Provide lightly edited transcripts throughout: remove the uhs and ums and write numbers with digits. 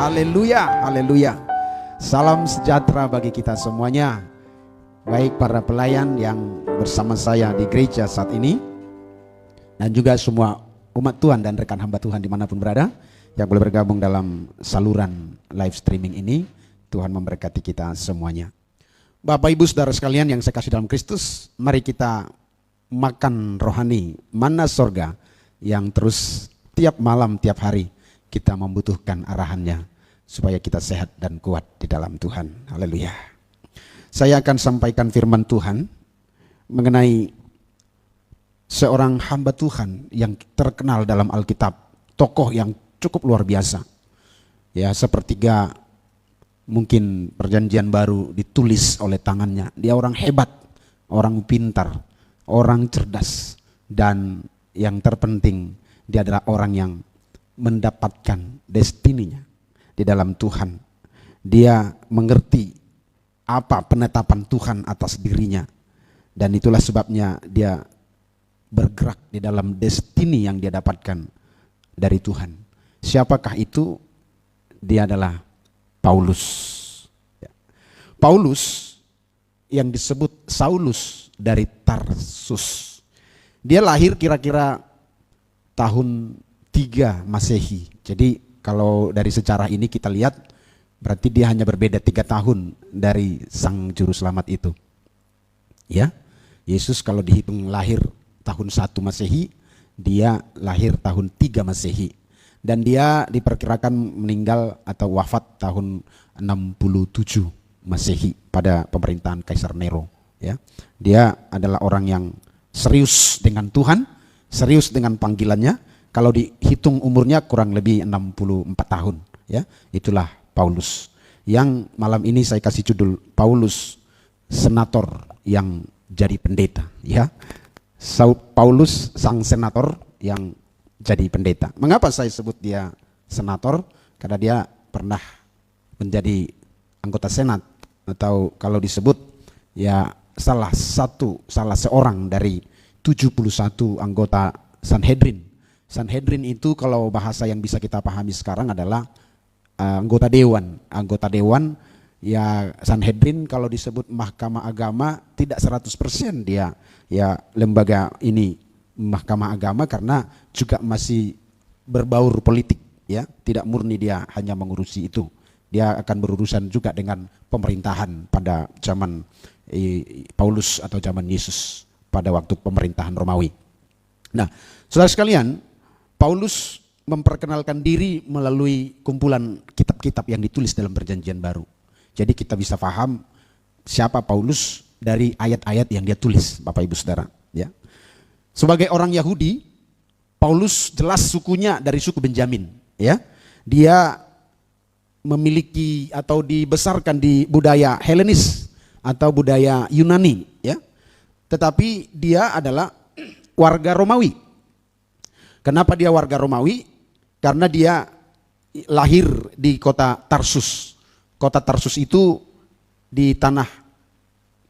Haleluya, haleluya. Salam sejahtera bagi kita semuanya. Baik para pelayan yang bersama saya di gereja saat ini, dan juga semua umat Tuhan dan rekan hamba Tuhan dimanapun berada yang boleh bergabung dalam saluran live streaming ini. Tuhan memberkati kita semuanya. Bapak Ibu Saudara sekalian yang saya kasih dalam Kristus, mari kita makan rohani, mana sorga yang terus tiap malam, tiap hari kita membutuhkan arahannya supaya kita sehat dan kuat di dalam Tuhan. Haleluya. Saya akan sampaikan firman Tuhan mengenai seorang hamba Tuhan yang terkenal dalam Alkitab, tokoh yang cukup luar biasa. Ya, sepertiga mungkin perjanjian baru ditulis oleh tangannya. Dia orang hebat, orang pintar, orang cerdas, dan yang terpenting dia adalah orang yang mendapatkan destininya di dalam Tuhan. Dia mengerti apa penetapan Tuhan atas dirinya, dan itulah sebabnya dia bergerak di dalam destini yang dia dapatkan dari Tuhan. Siapakah itu? Dia adalah Paulus. Paulus yang disebut Saulus dari Tarsus. Dia lahir kira-kira tahun 3 Masehi. Jadi kalau dari sejarah ini kita lihat, berarti dia hanya berbeda 3 tahun dari sang juru selamat itu. Ya, Yesus kalau dihitung lahir tahun 1 Masehi, dia lahir tahun 3 Masehi. Dan dia diperkirakan meninggal atau wafat tahun 67 Masehi pada pemerintahan Kaisar Nero. Ya, dia adalah orang yang serius dengan Tuhan, serius dengan panggilannya. Kalau dihitung umurnya kurang lebih 64 tahun. Ya, itulah Paulus. Yang malam ini saya kasih judul Paulus, senator yang jadi pendeta. Ya, Paulus sang senator yang jadi pendeta. Mengapa saya sebut dia senator? Karena dia pernah menjadi anggota senat, atau kalau disebut ya salah seorang dari 71 anggota Sanhedrin. Sanhedrin itu kalau bahasa yang bisa kita pahami sekarang adalah anggota dewan. Anggota dewan ya, Sanhedrin kalau disebut mahkamah agama tidak 100% dia ya lembaga ini mahkamah agama, karena juga masih berbaur politik, ya, tidak murni dia hanya mengurusi itu. Dia akan berurusan juga dengan pemerintahan pada zaman Paulus atau zaman Yesus pada waktu pemerintahan Romawi. Nah, saudara sekalian, Paulus memperkenalkan diri melalui kumpulan kitab-kitab yang ditulis dalam Perjanjian Baru. Jadi kita bisa paham siapa Paulus dari ayat-ayat yang dia tulis, Bapak Ibu Saudara, ya. Sebagai orang Yahudi, Paulus jelas sukunya dari suku Benjamin, ya. Dia memiliki atau dibesarkan di budaya Helenis atau budaya Yunani, ya. Tetapi dia adalah warga Romawi. Kenapa dia warga Romawi? Karena dia lahir di kota Tarsus. Kota Tarsus itu di tanah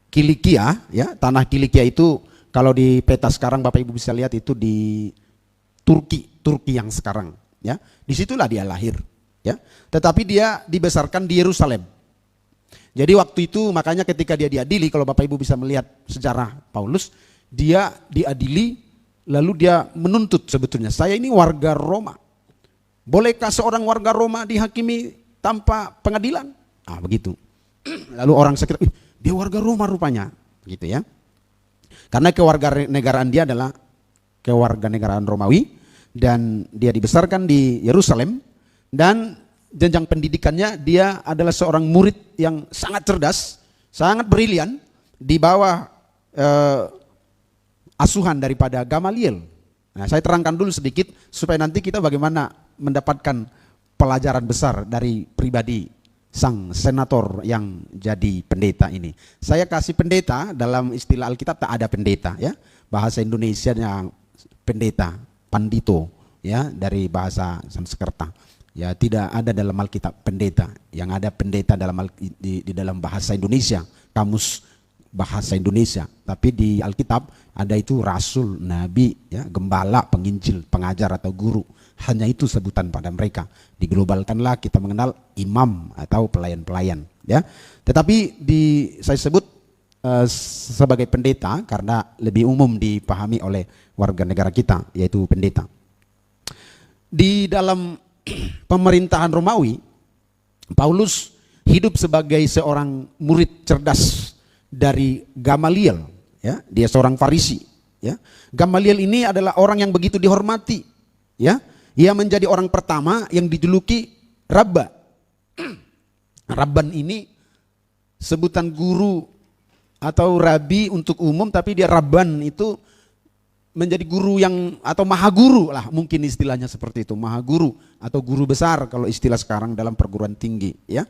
Kilikia, ya. Tanah Kilikia itu kalau di peta sekarang Bapak Ibu bisa lihat itu di Turki yang sekarang, ya. Disitulah dia lahir, ya. Tetapi dia dibesarkan di Yerusalem. Jadi waktu itu makanya ketika dia diadili, kalau Bapak Ibu bisa melihat sejarah Paulus, dia diadili lalu dia menuntut sebetulnya, saya ini warga Roma. Bolehkah seorang warga Roma dihakimi tanpa pengadilan? Ah, begitu. Lalu orang sekitar, dia warga Roma rupanya, gitu ya. Karena kewarganegaraan dia adalah kewarganegaraan Romawi, dan dia dibesarkan di Yerusalem, dan jenjang pendidikannya dia adalah seorang murid yang sangat cerdas, sangat brilian, di bawah asuhan daripada Gamaliel. Nah, saya terangkan dulu sedikit supaya nanti kita bagaimana mendapatkan pelajaran besar dari pribadi sang senator yang jadi pendeta ini. Saya kasih pendeta, dalam istilah Alkitab tak ada pendeta, ya. Bahasa Indonesia yang pendeta, pandito, ya, dari bahasa Sanskerta. Ya, tidak ada dalam Alkitab pendeta. Yang ada pendeta dalam di dalam bahasa Indonesia, kamus bahasa Indonesia, tapi di Alkitab ada itu rasul, nabi, ya, gembala, penginjil, pengajar atau guru. Hanya itu sebutan pada mereka. Diglobalkanlah kita mengenal imam atau pelayan-pelayan, ya. Tetapi saya sebut sebagai pendeta karena lebih umum dipahami oleh warga negara kita, yaitu pendeta. Di dalam pemerintahan Romawi, Paulus hidup sebagai seorang murid cerdas dari Gamaliel, ya. Dia seorang Farisi, ya. Gamaliel ini adalah orang yang begitu dihormati, ya. Ia menjadi orang pertama yang dijuluki Rabba. Rabban ini sebutan guru atau rabi untuk umum, tapi dia Rabban itu menjadi guru yang, atau maha guru lah mungkin istilahnya seperti itu, maha guru atau guru besar kalau istilah sekarang dalam perguruan tinggi, ya.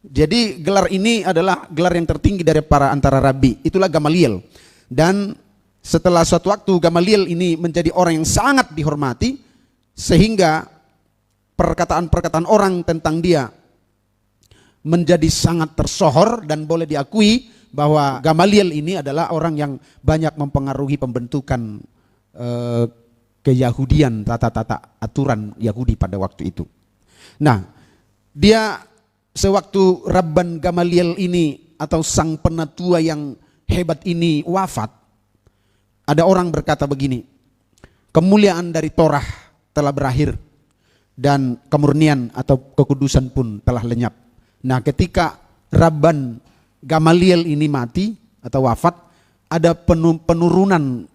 Jadi gelar ini adalah gelar yang tertinggi dari para antara rabi, itulah Gamaliel. Dan setelah suatu waktu Gamaliel ini menjadi orang yang sangat dihormati, sehingga perkataan-perkataan orang tentang dia menjadi sangat tersohor dan boleh diakui bahwa Gamaliel ini adalah orang yang banyak mempengaruhi pembentukan keyahudian, tata-tata aturan Yahudi pada waktu itu. Nah, dia sewaktu Rabban Gamaliel ini atau sang penatua yang hebat ini wafat, ada orang berkata begini, kemuliaan dari Torah telah berakhir dan kemurnian atau kekudusan pun telah lenyap. Nah, ketika Rabban Gamaliel ini mati atau wafat, ada penurunan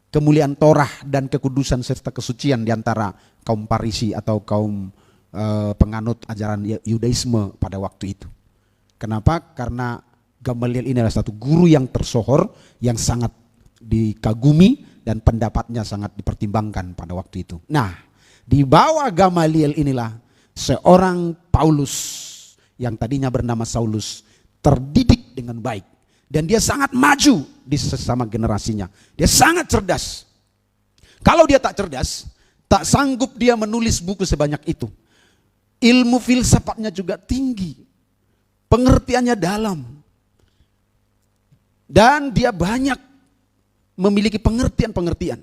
kemuliaan Torah dan kekudusan serta kesucian di antara kaum Farisi atau kaum penganut ajaran Yudaisme pada waktu itu. Kenapa? Karena Gamaliel ini adalah satu guru yang tersohor, yang sangat dikagumi dan pendapatnya sangat dipertimbangkan pada waktu itu. Nah, di bawah Gamaliel inilah seorang Paulus yang tadinya bernama Saulus terdidik dengan baik. Dan dia sangat maju di sesama generasinya. Dia sangat cerdas. Kalau dia tak cerdas, tak sanggup dia menulis buku sebanyak itu. Ilmu filsafatnya juga tinggi. Pengertiannya dalam. Dan dia banyak memiliki pengertian-pengertian.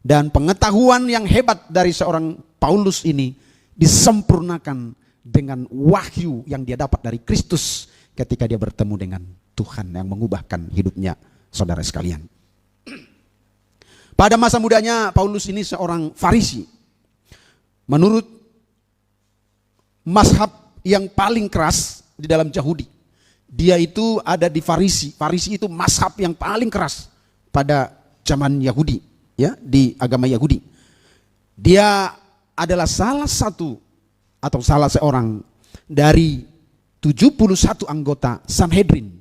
Dan pengetahuan yang hebat dari seorang Paulus ini disempurnakan dengan wahyu yang dia dapat dari Kristus ketika dia bertemu dengan Tuhan yang mengubahkan hidupnya, saudara sekalian. Pada masa mudanya Paulus ini seorang Farisi. Menurut mazhab yang paling keras di dalam Yahudi, dia itu ada di Farisi. Farisi itu mazhab yang paling keras pada zaman Yahudi, ya, di agama Yahudi. Dia adalah salah satu atau salah seorang dari 71 anggota Sanhedrin.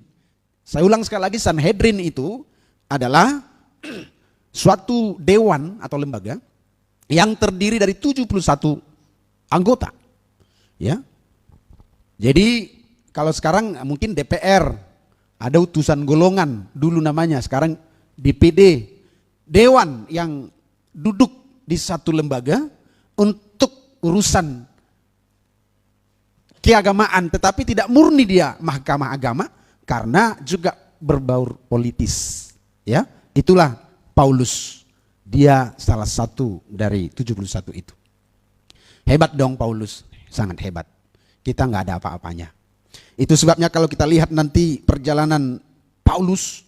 Saya ulang sekali lagi, Sanhedrin itu adalah suatu dewan atau lembaga yang terdiri dari 71 anggota, ya. Jadi kalau sekarang mungkin DPR, ada utusan golongan dulu namanya, sekarang DPD, dewan yang duduk di satu lembaga untuk urusan keagamaan, tetapi tidak murni dia mahkamah agama karena juga berbaur politis, ya. Itulah Paulus, dia salah satu dari 71 itu. Hebat dong Paulus, sangat hebat. Kita nggak ada apa-apanya. Itu sebabnya kalau kita lihat nanti perjalanan Paulus,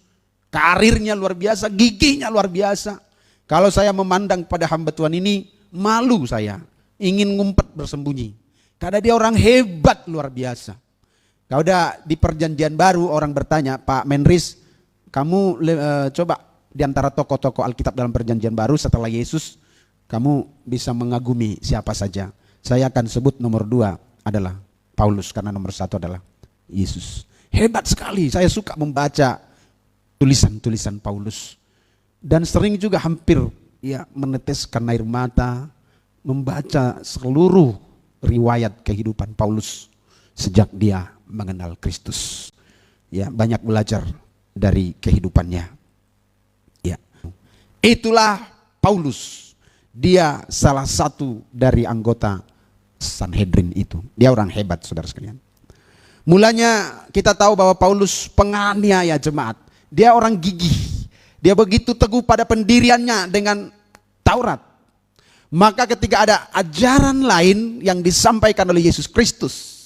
karirnya luar biasa, gigihnya luar biasa. Kalau saya memandang pada hamba Tuhan ini, malu saya, ingin ngumpet bersembunyi. Karena dia orang hebat luar biasa. Kalau udah di perjanjian baru orang bertanya, Pak Menris, kamu coba di antara tokoh-tokoh Alkitab dalam perjanjian baru setelah Yesus, kamu bisa mengagumi siapa saja. Saya akan sebut nomor 2 adalah Paulus, karena nomor 1 adalah Yesus. Hebat sekali, saya suka membaca tulisan-tulisan Paulus. Dan sering juga hampir ya meneteskan air mata, membaca seluruh riwayat kehidupan Paulus sejak dia mengenal Kristus. Ya, banyak belajar dari kehidupannya. Ya. Itulah Paulus. Dia salah satu dari anggota Sanhedrin itu. Dia orang hebat, saudara sekalian. Mulanya kita tahu bahwa Paulus penganiaya jemaat. Dia orang gigih. Dia begitu teguh pada pendiriannya dengan Taurat. Maka ketika ada ajaran lain yang disampaikan oleh Yesus Kristus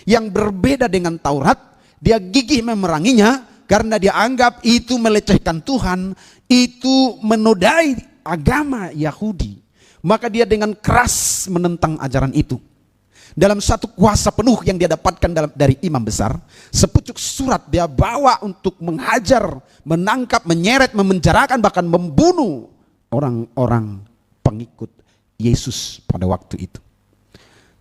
yang berbeda dengan Taurat, dia gigih memeranginya karena dia anggap itu melecehkan Tuhan, itu menodai agama Yahudi. Maka dia dengan keras menentang ajaran itu. Dalam satu kuasa penuh yang dia dapatkan dari imam besar, sepucuk surat dia bawa untuk menghajar, menangkap, menyeret, memenjarakan, bahkan membunuh orang-orang pengikut Yesus pada waktu itu.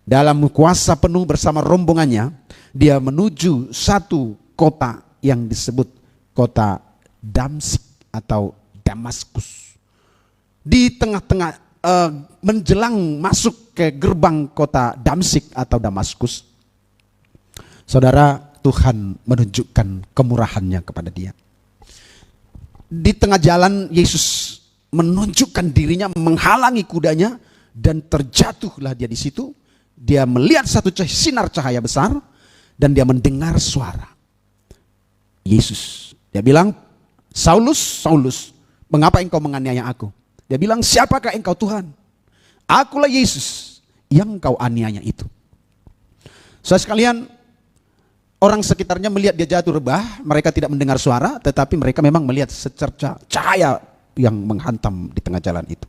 Dalam kuasa penuh bersama rombongannya, dia menuju satu kota yang disebut kota Damsik atau Damaskus. Di tengah-tengah menjelang masuk ke gerbang kota Damsik atau Damaskus, saudara, Tuhan menunjukkan kemurahannya kepada dia. Di tengah jalan Yesus menunjukkan dirinya, menghalangi kudanya, dan terjatuhlah dia di situ. Dia melihat satu sinar cahaya besar dan dia mendengar suara Yesus. Dia bilang, "Saulus, Saulus, mengapa engkau menganiaya aku?" Dia bilang, "Siapakah engkau Tuhan?" "Akulah Yesus yang kau aniaya itu." Saudara sekalian, orang sekitarnya melihat dia jatuh rebah, mereka tidak mendengar suara, tetapi mereka memang melihat secerca cahaya yang menghantam di tengah jalan itu.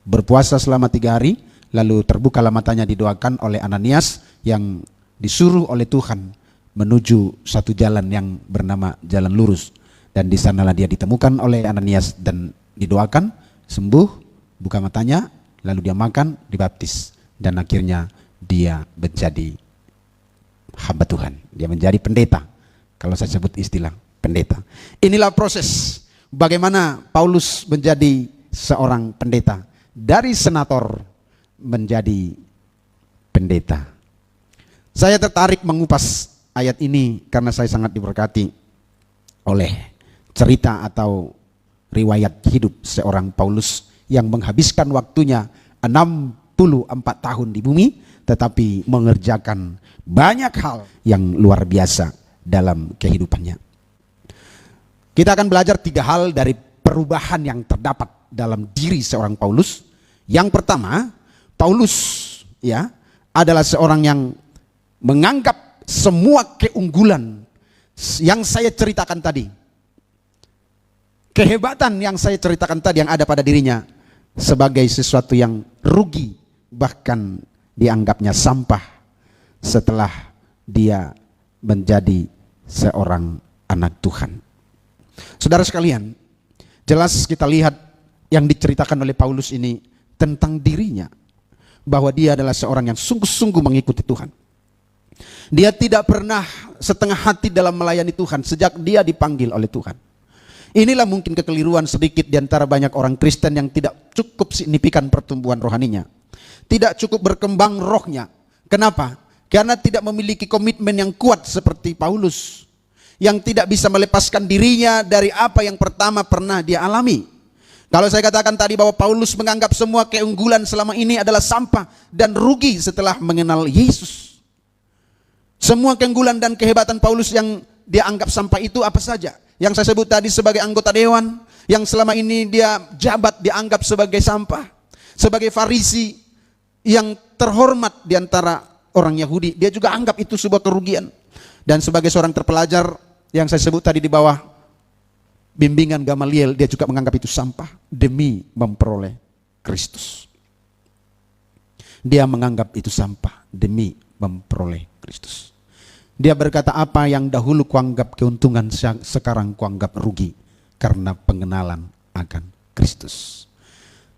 Berpuasa selama 3 hari, lalu terbukalah matanya, didoakan oleh Ananias yang disuruh oleh Tuhan menuju satu jalan yang bernama Jalan Lurus. Dan di sanalah dia ditemukan oleh Ananias dan didoakan, sembuh, buka matanya, lalu dia makan, dibaptis, dan akhirnya dia menjadi hamba Tuhan. Dia menjadi pendeta. Kalau saya sebut istilah pendeta. Inilah proses bagaimana Paulus menjadi seorang pendeta. Dari senator menjadi pendeta. Saya tertarik mengupas ayat ini karena saya sangat diberkati oleh cerita atau riwayat hidup seorang Paulus yang menghabiskan waktunya 64 tahun di bumi, tetapi mengerjakan banyak hal yang luar biasa dalam kehidupannya. Kita akan belajar 3 hal dari perubahan yang terdapat dalam diri seorang Paulus. Yang pertama, Paulus adalah seorang yang menganggap semua keunggulan yang saya ceritakan tadi, kehebatan yang saya ceritakan tadi yang ada pada dirinya, sebagai sesuatu yang rugi, bahkan dianggapnya sampah setelah dia menjadi seorang anak Tuhan. Saudara sekalian, jelas kita lihat yang diceritakan oleh Paulus ini tentang dirinya, bahwa dia adalah seorang yang sungguh-sungguh mengikuti Tuhan. Dia tidak pernah setengah hati dalam melayani Tuhan sejak dia dipanggil oleh Tuhan. Inilah mungkin kekeliruan sedikit di antara banyak orang Kristen yang tidak cukup signifikan pertumbuhan rohaninya, tidak cukup berkembang rohnya. Kenapa? Karena tidak memiliki komitmen yang kuat seperti Paulus, yang tidak bisa melepaskan dirinya dari apa yang pertama pernah dia alami. Kalau saya katakan tadi bahwa Paulus menganggap semua keunggulan selama ini adalah sampah dan rugi setelah mengenal Yesus. Semua keunggulan dan kehebatan Paulus yang dia anggap sampah itu apa saja? Yang saya sebut tadi sebagai anggota dewan, yang selama ini dia jabat dianggap sebagai sampah. Sebagai Farisi yang terhormat di antara orang Yahudi, dia juga anggap itu sebuah kerugian. Dan sebagai seorang terpelajar yang saya sebut tadi di bawah bimbingan Gamaliel, dia juga menganggap itu sampah demi memperoleh Kristus. Dia menganggap itu sampah demi memperoleh Kristus. Dia berkata, apa yang dahulu kuanggap keuntungan, sekarang kuanggap rugi karena pengenalan akan Kristus.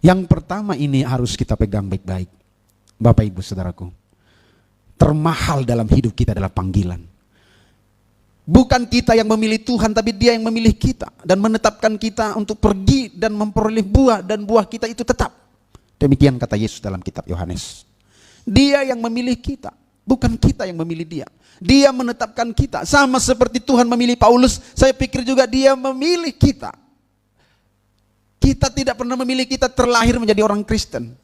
Yang pertama ini harus kita pegang baik-baik, Bapak Ibu Saudaraku. Termahal dalam hidup kita adalah panggilan. Bukan kita yang memilih Tuhan, tapi Dia yang memilih kita dan menetapkan kita untuk pergi dan memperoleh buah, dan buah kita itu tetap. Demikian kata Yesus dalam kitab Yohanes. Dia yang memilih kita, bukan kita yang memilih Dia. Dia menetapkan kita, sama seperti Tuhan memilih Paulus. Saya pikir juga Dia memilih kita. Kita tidak pernah memilih kita terlahir menjadi orang Kristen,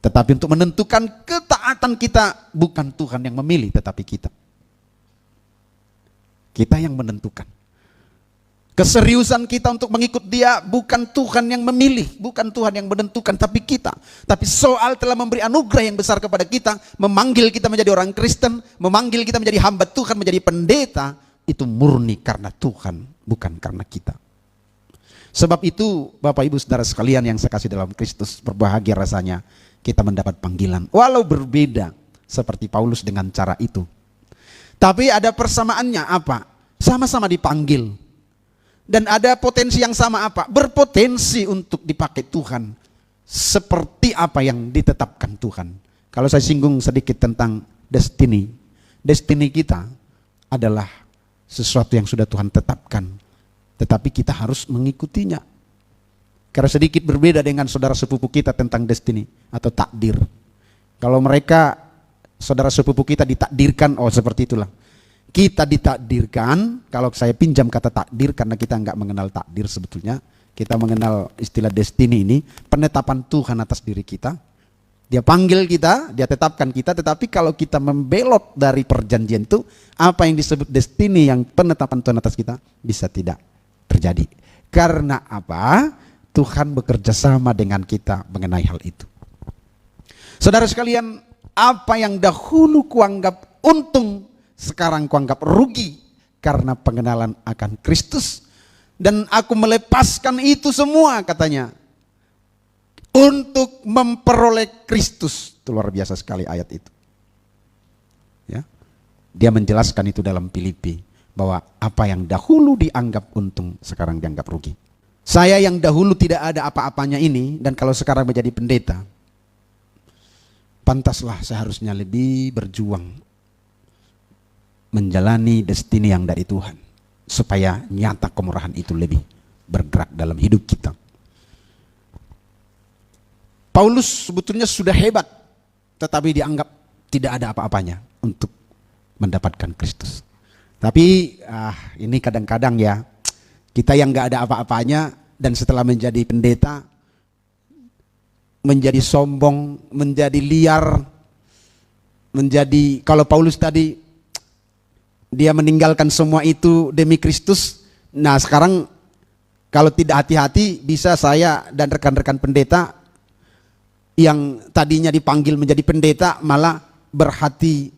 tetapi untuk menentukan ketaatan kita, bukan Tuhan yang memilih, tetapi kita. Kita yang menentukan. Keseriusan kita untuk mengikut dia bukan Tuhan yang memilih, bukan Tuhan yang menentukan, tapi kita. Tapi soal telah memberi anugerah yang besar kepada kita, memanggil kita menjadi orang Kristen, memanggil kita menjadi hamba Tuhan, menjadi pendeta, itu murni karena Tuhan, bukan karena kita. Sebab itu Bapak Ibu Saudara sekalian yang saya kasih dalam Kristus, berbahagia rasanya kita mendapat panggilan. Walau berbeda seperti Paulus dengan cara itu. Tapi ada persamaannya apa? Sama-sama dipanggil. Dan ada potensi yang sama apa? Berpotensi untuk dipakai Tuhan seperti apa yang ditetapkan Tuhan. Kalau saya singgung sedikit tentang destiny. Destiny kita adalah sesuatu yang sudah Tuhan tetapkan. Tetapi kita harus mengikutinya. Karena sedikit berbeda dengan saudara sepupu kita tentang destiny atau takdir. Kalau mereka, saudara sepupu kita ditakdirkan, oh seperti itulah. Kita ditakdirkan, kalau saya pinjam kata takdir karena kita nggak mengenal takdir sebetulnya. Kita mengenal istilah destiny ini, penetapan Tuhan atas diri kita. Dia panggil kita, dia tetapkan kita, tetapi kalau kita membelot dari perjanjian itu, apa yang disebut destiny yang penetapan Tuhan atas kita, bisa tidak terjadi. Karena apa? Tuhan bekerja sama dengan kita mengenai hal itu. Saudara sekalian, apa yang dahulu kuanggap untung, sekarang kuanggap rugi karena pengenalan akan Kristus. Dan aku melepaskan itu semua katanya untuk memperoleh Kristus. Itu luar biasa sekali ayat itu. Ya. Dia menjelaskan itu dalam Filipi bahwa apa yang dahulu dianggap untung sekarang dianggap rugi. Saya yang dahulu tidak ada apa-apanya ini, dan kalau sekarang menjadi pendeta, pantaslah seharusnya lebih berjuang menjalani destiny yang dari Tuhan, supaya nyata kemurahan itu lebih bergerak dalam hidup kita. Paulus sebetulnya sudah hebat, tetapi dianggap tidak ada apa-apanya untuk mendapatkan Kristus. Tapi ini kadang-kadang ya, kita yang gak ada apa-apanya dan setelah menjadi pendeta menjadi sombong, menjadi liar, menjadi, kalau Paulus tadi dia meninggalkan semua itu demi Kristus. Nah sekarang kalau tidak hati-hati, bisa saya dan rekan-rekan pendeta yang tadinya dipanggil menjadi pendeta malah berhati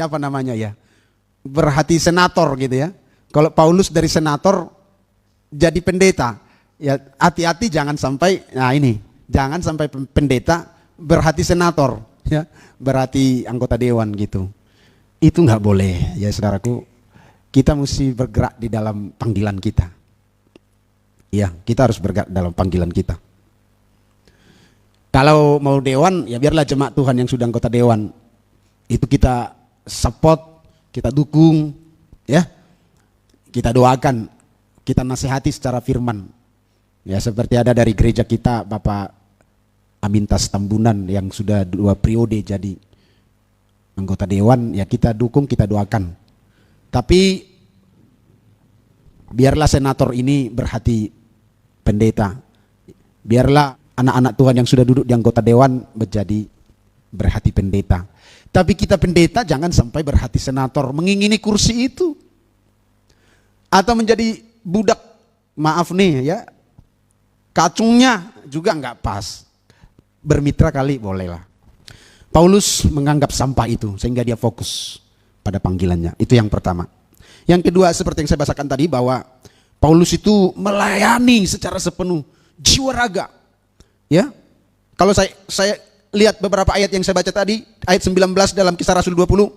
apa namanya ya, berhati senator gitu ya. Kalau Paulus dari senator jadi pendeta, ya hati-hati jangan sampai, nah ini, jangan sampai pendeta berhati senator, ya, berhati anggota dewan gitu. Itu nggak boleh ya saudaraku. Kita mesti bergerak di dalam panggilan kita. Ya, kita harus bergerak dalam panggilan kita. Kalau mau dewan, ya biarlah jemaat Tuhan yang sudah anggota dewan itu kita support, kita dukung, ya, kita doakan, kita nasihati secara firman. Ya seperti ada dari gereja kita Bapak Amintas Tambunan yang sudah 2 periode jadi anggota dewan, ya kita dukung, kita doakan. Tapi biarlah senator ini berhati pendeta. Biarlah anak-anak Tuhan yang sudah duduk di anggota dewan menjadi berhati pendeta. Tapi kita pendeta jangan sampai berhati senator, mengingini kursi itu. Atau menjadi budak, maaf nih ya, kacungnya juga nggak pas. Bermitra kali bolehlah. Paulus menganggap sampah itu sehingga dia fokus pada panggilannya. Itu yang pertama. Yang kedua, seperti yang saya bahasakan tadi, bahwa Paulus itu melayani secara sepenuh jiwa raga. Ya, kalau saya lihat beberapa ayat yang saya baca tadi, ayat 19 dalam Kisah Rasul 20,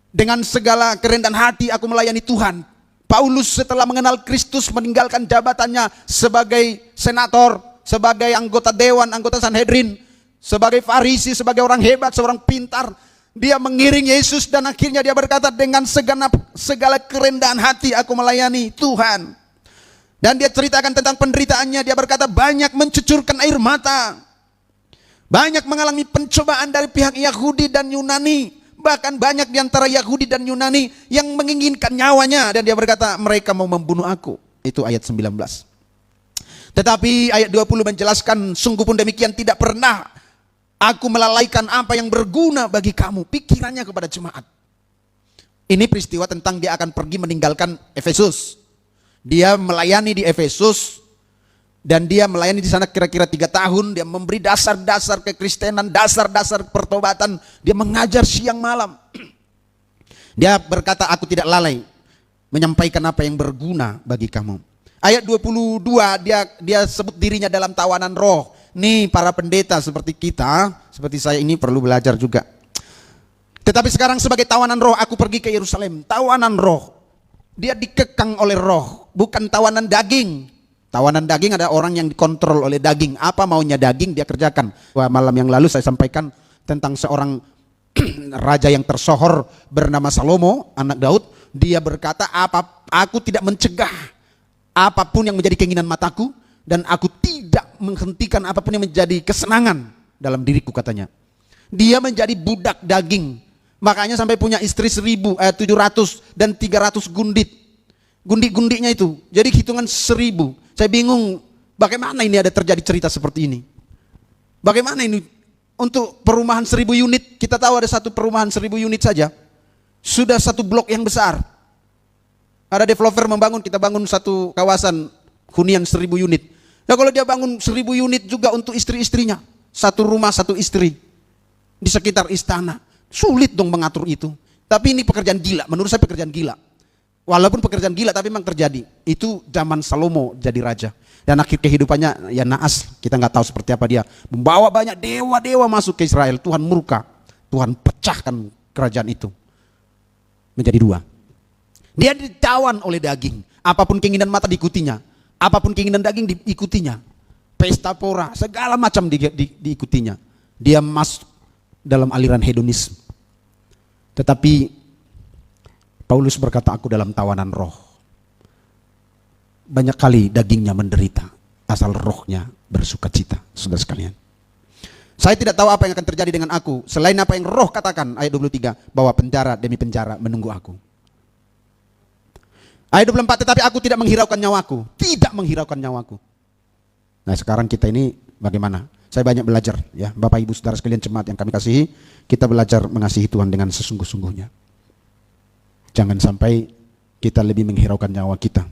dengan segala kerendahan hati aku melayani Tuhan. Paulus setelah mengenal Kristus meninggalkan jabatannya sebagai senator, sebagai anggota dewan, anggota Sanhedrin, sebagai Farisi, sebagai orang hebat, seorang pintar. Dia mengiring Yesus dan akhirnya dia berkata, dengan segala kerendahan hati aku melayani Tuhan. Dan dia ceritakan tentang penderitaannya. Dia berkata banyak mencucurkan air mata, banyak mengalami pencobaan dari pihak Yahudi dan Yunani. Bahkan banyak di antara Yahudi dan Yunani yang menginginkan nyawanya. Dan dia berkata mereka mau membunuh aku. Itu ayat 19. Tetapi ayat 20 menjelaskan, sungguh pun demikian tidak pernah aku melalaikan apa yang berguna bagi kamu. Pikirannya kepada jemaat. Ini peristiwa tentang dia akan pergi meninggalkan Efesus. Dia melayani di Efesus, dan dia melayani di sana kira-kira 3 tahun. Dia memberi dasar-dasar kekristenan, dasar-dasar pertobatan. Dia mengajar siang malam. Dia berkata, aku tidak lalai menyampaikan apa yang berguna bagi kamu. Ayat 22, dia sebut dirinya dalam tawanan roh. Nih para pendeta seperti kita, seperti saya ini perlu belajar juga. Tetapi sekarang sebagai tawanan roh, aku pergi ke Yerusalem. Tawanan roh. Dia dikekang oleh roh, bukan tawanan daging. Tawanan daging ada orang yang dikontrol oleh daging. Apa maunya daging dia kerjakan. Wah, malam yang lalu saya sampaikan tentang seorang raja yang tersohor bernama Salomo, anak Daud. Dia berkata, aku tidak mencegah apapun yang menjadi keinginan mataku, dan aku tidak menghentikan apapun yang menjadi kesenangan dalam diriku, katanya. Dia menjadi budak daging. Makanya sampai punya istri 700 dan 300 gundit. Gundik-gundiknya itu. Jadi hitungan 1000. Saya bingung bagaimana ini ada terjadi cerita seperti ini. Bagaimana ini untuk perumahan 1000 unit. Kita tahu ada satu perumahan 1000 unit saja. Sudah satu blok yang besar. Ada developer membangun, kita bangun satu kawasan hunian 1000 unit. Nah kalau dia bangun 1000 unit juga untuk istri-istrinya. Satu rumah, satu istri. Di sekitar istana. Sulit dong mengatur itu. Tapi ini pekerjaan gila, menurut saya pekerjaan gila. Walaupun pekerjaan gila tapi memang terjadi. Itu zaman Salomo jadi raja. Dan akhir kehidupannya ya naas. Kita nggak tahu seperti apa dia. Membawa banyak dewa-dewa masuk ke Israel. Tuhan murka. Tuhan pecahkan kerajaan itu menjadi 2. Dia ditawan oleh daging. Apapun keinginan mata diikutinya. Apapun keinginan daging diikutinya. Pesta pora, segala macam diikutinya. Dia masuk dalam aliran hedonisme. Tetapi Paulus berkata, aku dalam tawanan roh. Banyak kali dagingnya menderita, asal rohnya bersukacita, saudara sekalian. Saya tidak tahu apa yang akan terjadi dengan aku, selain apa yang roh katakan, ayat 23, bahwa penjara demi penjara menunggu aku. Ayat 24, tetapi aku tidak menghiraukan nyawaku. Tidak menghiraukan nyawaku. Nah sekarang kita ini bagaimana? Saya banyak belajar ya, Bapak Ibu Saudara sekalian jemaat yang kami kasihi. Kita belajar mengasihi Tuhan dengan sesungguh-sungguhnya. Jangan sampai kita lebih menghiraukan nyawa kita.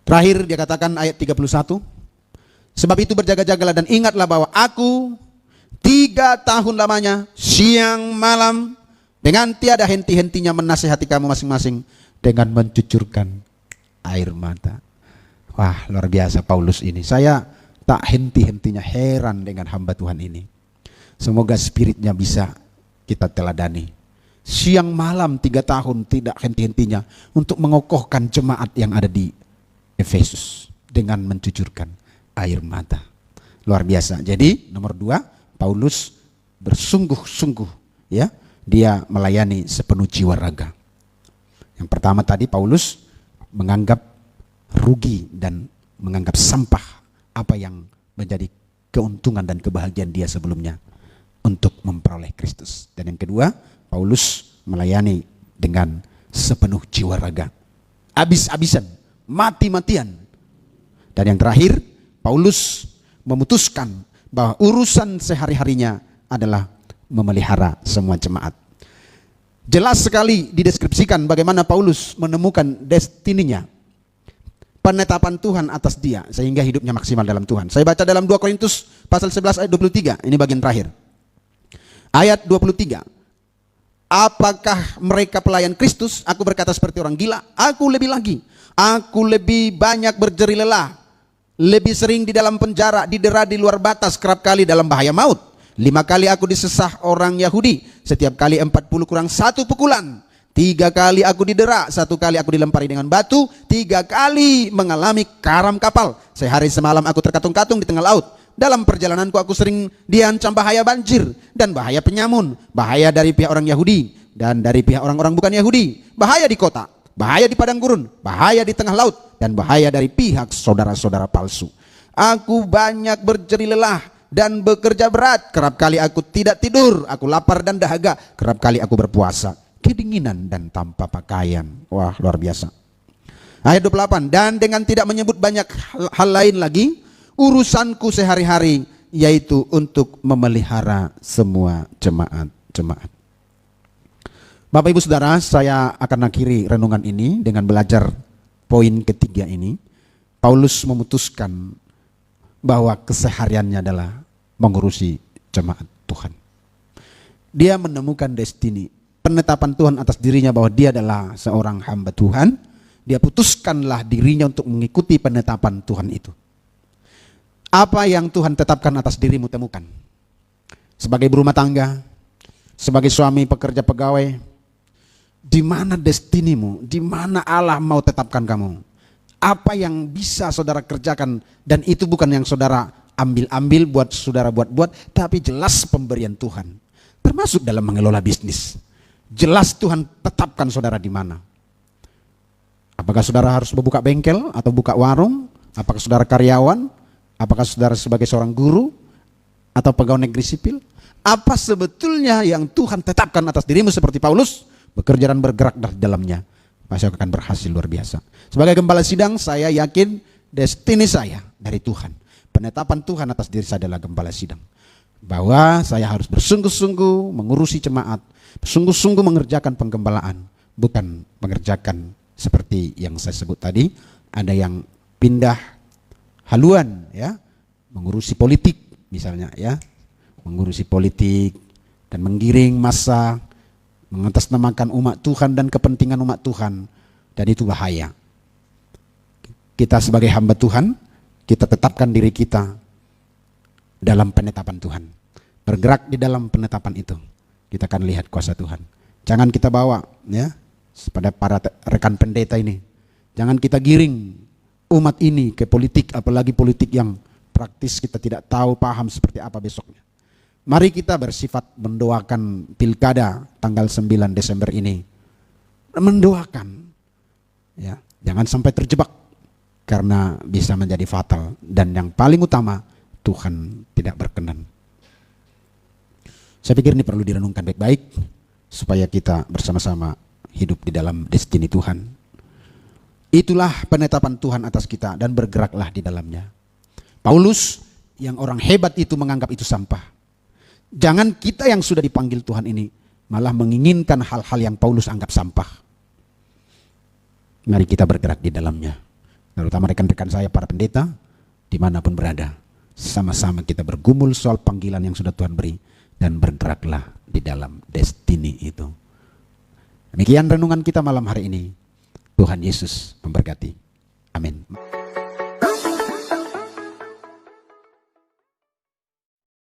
Terakhir dia katakan ayat 31. Sebab itu berjaga-jagalah dan ingatlah bahwa aku 3 tahun lamanya siang malam dengan tiada henti-hentinya menasihati kamu masing-masing dengan mencucurkan air mata. Wah, luar biasa Paulus ini. Saya tak henti-hentinya heran dengan hamba Tuhan ini. Semoga spiritnya bisa kita teladani. Siang malam 3 tahun tidak henti-hentinya untuk mengokohkan jemaat yang ada di Efesus dengan mencucurkan air mata. Luar biasa. Jadi nomor 2, Paulus bersungguh-sungguh ya. Dia melayani sepenuh jiwa raga. Yang pertama tadi Paulus menganggap rugi dan menganggap sampah apa yang menjadi keuntungan dan kebahagiaan dia sebelumnya untuk memperoleh Kristus. Dan yang kedua, Paulus melayani dengan sepenuh jiwa raga. Habis-habisan, mati-matian. Dan yang terakhir, Paulus memutuskan bahwa urusan sehari-harinya adalah memelihara semua jemaat. Jelas sekali dideskripsikan bagaimana Paulus menemukan destininya, penetapan Tuhan atas dia sehingga hidupnya maksimal dalam Tuhan. Saya baca dalam 2 Korintus pasal 11 ayat 23, ini bagian terakhir. Ayat 23. Apakah mereka pelayan Kristus? Aku berkata seperti orang gila. Aku lebih lagi. Aku lebih banyak berjeri lelah, lebih sering di dalam penjara, didera di luar batas, kerap kali dalam bahaya maut. 5 kali aku disesah orang Yahudi, setiap kali 40 kurang 1 pukulan. 3 kali aku didera, 1 kali aku dilempari dengan batu, 3 kali mengalami karam kapal. Sehari semalam aku terkatung-katung di tengah laut. Dalam perjalananku aku sering diancam bahaya banjir dan bahaya penyamun, bahaya dari pihak orang Yahudi dan dari pihak orang-orang bukan Yahudi, bahaya di kota, bahaya di padang gurun, bahaya di tengah laut, dan bahaya dari pihak saudara-saudara palsu. Aku banyak berjeri lelah dan bekerja berat, kerap kali aku tidak tidur, aku lapar dan dahaga, kerap kali aku berpuasa, kedinginan dan tanpa pakaian. Wah, luar biasa. Ayat 28, dan dengan tidak menyebut banyak hal lain lagi, urusanku sehari-hari yaitu untuk memelihara semua jemaat-jemaat. Bapak Ibu Saudara, saya akan akhiri renungan ini dengan belajar poin ketiga ini. Paulus memutuskan bahwa kesehariannya adalah mengurusi jemaat Tuhan. Dia menemukan destiny, penetapan Tuhan atas dirinya bahwa dia adalah seorang hamba Tuhan. Dia putuskanlah dirinya untuk mengikuti penetapan Tuhan itu. Apa yang Tuhan tetapkan atas dirimu, temukan. Sebagai berumah tangga, sebagai suami pekerja pegawai, di mana destinimu, di mana Allah mau tetapkan kamu. Apa yang bisa saudara kerjakan, dan itu bukan yang saudara ambil-ambil buat saudara buat-buat, tapi jelas pemberian Tuhan. Termasuk dalam mengelola bisnis. Jelas Tuhan tetapkan saudara di mana. Apakah saudara harus membuka bengkel atau buka warung? Apakah saudara karyawan? Apakah saudara sebagai seorang guru atau pegawai negeri sipil? Apa sebetulnya yang Tuhan tetapkan atas dirimu seperti Paulus? Bekerja dan bergerak dari dalamnya, pasti akan berhasil luar biasa. Sebagai gembala sidang, saya yakin destiny saya dari Tuhan. Penetapan Tuhan atas diri saya adalah gembala sidang. Bahwa saya harus bersungguh-sungguh mengurusi jemaat, bersungguh-sungguh mengerjakan penggembalaan, bukan mengerjakan seperti yang saya sebut tadi. Ada yang pindah haluan, ya, mengurusi politik misalnya, ya, mengurusi politik dan menggiring massa, mengatasnamakan umat Tuhan dan kepentingan umat Tuhan, dan itu bahaya. Kita sebagai hamba Tuhan, kita tetapkan diri kita dalam penetapan Tuhan, bergerak di dalam penetapan itu, kita akan lihat kuasa Tuhan. Jangan kita bawa, ya, pada para rekan pendeta ini, jangan kita giring umat ini ke politik, apalagi politik yang praktis kita tidak tahu paham seperti apa besoknya. Mari kita bersifat mendoakan pilkada tanggal 9 Desember ini. Mendoakan, ya, jangan sampai terjebak karena bisa menjadi fatal. Dan yang paling utama, Tuhan tidak berkenan. Saya pikir ini perlu direnungkan baik-baik supaya kita bersama-sama hidup di dalam destiny Tuhan. Itulah penetapan Tuhan atas kita dan bergeraklah di dalamnya. Paulus yang orang hebat itu menganggap itu sampah. Jangan kita yang sudah dipanggil Tuhan ini malah menginginkan hal-hal yang Paulus anggap sampah. Mari kita bergerak di dalamnya. Terutama rekan-rekan saya para pendeta dimanapun berada. Sama-sama kita bergumul soal panggilan yang sudah Tuhan beri. Dan bergeraklah di dalam destiny itu. Demikian renungan kita malam hari ini. Tuhan Yesus memberkati. Amin.